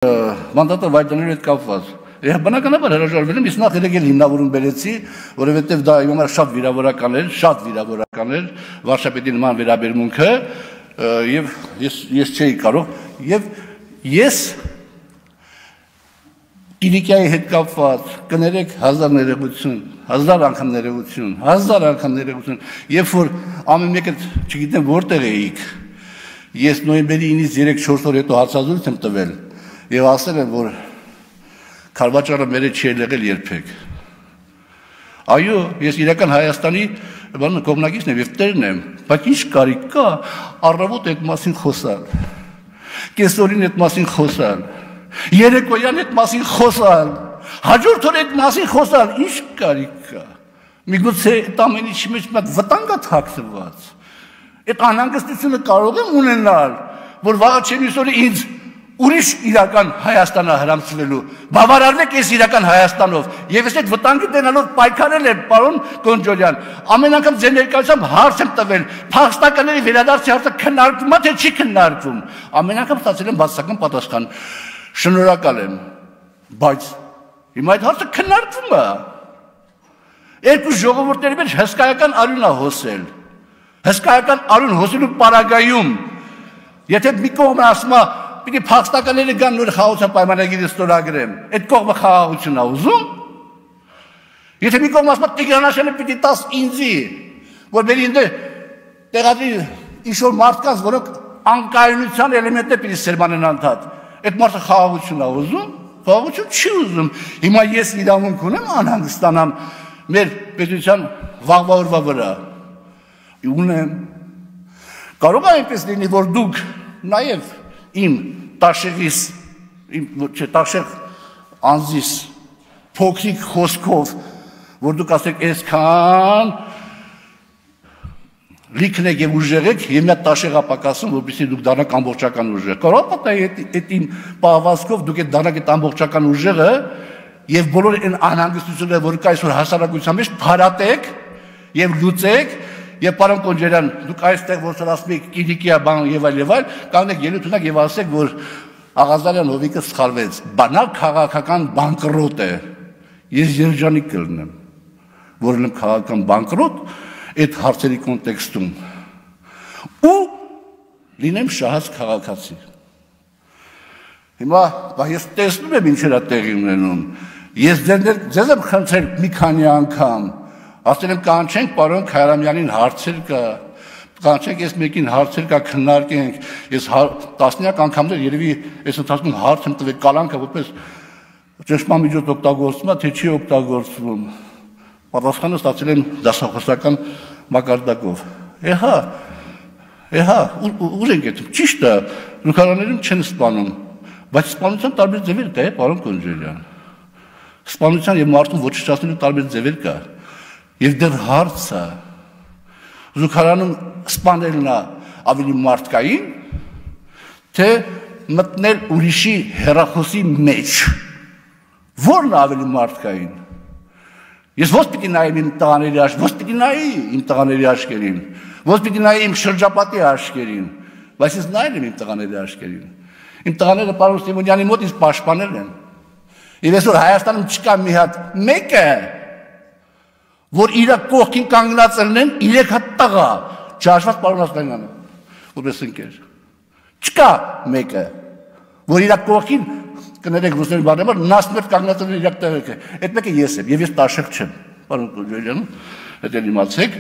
Մանդատը վայրդանելու հետ կապված։ Բնականաբար հրաժարվել եմ, իսկ նախ երեկ հիմնավորում բերեցի, որովհետև դա իմ համար շատ վիրավորական էր վարչապետի նման վերաբերմունքը, եւ ես չէի կարող, եւ ես Կիլիկիայի հետ կապված կներեք հազար անգամ ներողություն, երբ որ ամեն մեկը չգիտեմ որտեղ էիք, ես նոյեմբերի 9-ից 3-4 օր հետո հարցազրույց եմ տվել եւ ասել եմ, որ Քարվաճարը մեր հետ չի եղել երբեք։ Այո, ես իրական Հայաստանի կողմնակիցն եմ եւ տերն եմ, բայց ինչ կարիք կա առավոտ այդ մասին խոսալ, կեսօրին այդ մասին խոսալ, երեկոյան այդ մասին խոսալ, հաջորդ օր այդ մասին խոսալ, ինչ կարիք կա։ Միգուցե այդ ամեն ինչի մեջ վտանգ է թաքնված։ Այդ անհանգստությունը կարող եմ ունենալ, որ վաղը չեմ իսօրը ինձ ուրիշ իրական Հայաստանա հրամցվելու, բավարարվեք ես իրական Հայաստանով, եւ ես այդ վտանգի դենալով պայքարել եմ, պարոն Գոնջորյան, ամեն անգամ ձեր ներկայությամբ հարց եմ տվել, փախստականների վերադարձի հարցը քննարկվում է, թե չի քննարկվում, ամեն անգամ ստացել եմ բացասական պատասխան, շնորհակալ եմ, բայց հիմա այդ հարցը քննարկվում է, երկու ժողովուրդների մեջ հսկայական արյուն է հոսել, հսկայական արյուն հոսելու պարագայում, եթե մի կողմը ասում է պիտի փախստականները գան նոր խաղաղության պայմանագիրը ստորագրեն, այդ կողմը խաղաղություն է ուզում։ Եթե մի կողմը ասում է Տիգրանաշյանը պիտի տաս ինձի, որ մեր ինձ տեղադրի ինչ-որ մարդկանց, որոնք անկայունության էլեմենտներ պիտի սերմանեն անդադ, այդ մարդը խաղաղություն է ուզում, խաղաղություն չի ուզում։ Հիմա ես իրավունք ունեմ անհանգստանամ մեր պետության վաղվա օրվա վրա։ Ունեմ։ Կարող է այնպես լինի, որ դուք նաև իմ տաշեղիս, տաշեղ անձիս, փոքրիկ խոսքով, որ դուք ասեք այսքան լիքն եք և ուժեղ եք, և մի հատ տաշեղ ապակասում, որպեսզի դուք դառնաք ամբողջական ուժեղ։ Կարող է պատահի այդ իմ պահվածքով դուք դառնաք այդ ամբողջական ուժեղը և բոլոր այն անհանգստությունները, որ կա այսօր հասարակության մեջ, փարատեք և լուծեք, եւ պարոն Գոնջարյան, դուք այստեղ որ ասում եք Կիլիկիա բան եւ այլ, կանգնեք ելույթ ունեք եւ ասեք, որ Աղազարյան Հովիկը սխալվեց, բանալ քաղաքական բանկրոտ է։ Ես երջանիկ կլինեմ, որ լինեմ քաղաքական բանկրոտ այդ հարցերի կոնտեքստում ու լինեմ շահած քաղաքացի։ Հիմա ես տեսնում եմ ինչ է տեղի ունենում։ Ես ձեզ եմ խնդրել մի քանի անգամ ասել եմ կանչենք պարոն Քայարամյանին հարցեր կա, կանչենք ես մեկին հարցեր կա, քննարկենք, ես տասնյակ անգամներ երևի այս ընթացքում հարց եմ տվել կալանքը, որպես ճնշմամիջոց օգտագործվում է, թե չի օգտագործվում, պատասխանը ստացել եմ դասախոսական մակարդակով, ուր ենք եթում, ճիշտ է, զուգարաններում չեն սպանում, բայց սպանության տարբեր ձևեր կա, պարոն Գոնջարյան, սպանության և մարդուն ոչնչացնելու տարբեր ձևեր կա, և դեռ հարցը զուգարանում սպանելն է ավելի մարդկային, թե մտնել ուրիշի հեռախոսի մեջ, որն է ավելի մարդկային։ Ես ոնց պիտի նայեմ իմ տղաների աչքերին, ոնց պիտի նայի իմ շրջապատի աչքերին, բայց ես նայել եմ իմ տղաների աչքերին։ Իմ տղաները պարոն Սիմոնյանի մոտ ինձ պաշտպանել են։ Եվ այսօր Հայաստանում չկա մի հատ մեկը, որ իրա կողքին կանգնած ելնեն 3 հատ տղա, չհաշված պարոն Ասլանյանը, որպես ընկեր։ Չկա մեկը, որ իրա կողքին կներեք ռուսների բառերով նասմերտ կանգնած ելնեն 3 տղա։ Այդ մեկը ես եմ, եւ ես տաշեղ չեմ, պարոն Գոնջարյան, հետո իմացեք։